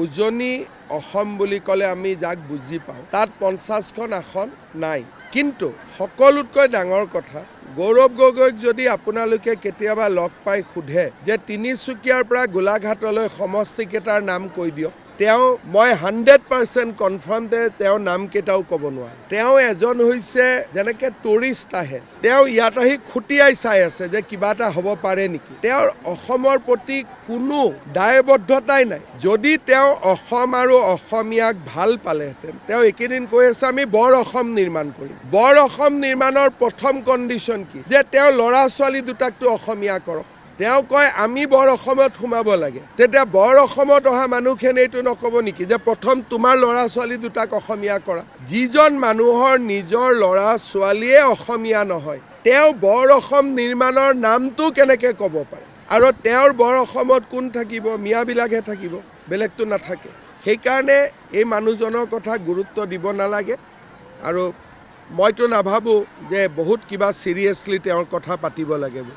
উজনি অসম বুলি ক'লে আমি যাক বুজি পাওঁ তাত 50খন আসন নাই। কিন্তু সকলোতকৈ ডাঙৰ কথা, গৌৰৱ গগৈক যদি আপোনালোকে কেতিয়াবা লগ পাই সোধে যে তিনিচুকীয়াৰ পৰা গোলাঘাটলৈ সমষ্টিকেইটাৰ নাম কৈ দিয়ক, মই 100% কনফাৰ্মতে তেওঁৰ নামকেইটাও ক'ব নোৱাৰোঁ। তেওঁ এজন হৈছে যেনেকৈ টুৰিষ্ট আহে, তেওঁ ইয়াত আহি খুটিয়াই চাই আছে যে কিবা এটা হ'ব পাৰে নেকি। তেওঁৰ অসমৰ প্ৰতি কোনো দায়বদ্ধতাই নাই। যদি তেওঁ অসম আৰু অসমীয়াক ভাল পালেহেঁতেন, তেওঁ এইকেইদিন কৈ আছে আমি বৰ অসম নিৰ্মাণ কৰিম। বৰ অসম নিৰ্মাণৰ প্ৰথম কণ্ডিশ্যন কি? যে তেওঁ ল'ৰা ছোৱালী দুটাকতো অসমীয়া কৰক। তেওঁ কয় আমি বৰ অসমত সোমাব লাগে। তেতিয়া বৰ অসমত অহা মানুহখিনি এইটো নক'ব নেকি যে প্ৰথম তোমাৰ ল'ৰা ছোৱালী দুটাক অসমীয়া কৰা? যিজন মানুহৰ নিজৰ ল'ৰা ছোৱালীয়ে অসমীয়া নহয়, তেওঁ বৰ অসম নিৰ্মাণৰ নামটো কেনেকৈ ক'ব পাৰে? আৰু তেওঁৰ বৰ অসমত কোন থাকিব? মিয়াবিলাকহে থাকিব, বেলেগটো নাথাকে। সেইকাৰণে এই মানুহজনৰ কথা গুৰুত্ব দিব নালাগে। আৰু মইতো নাভাবোঁ যে বহুত কিবা ছিৰিয়াছলি তেওঁৰ কথা পাতিব লাগে বুলি।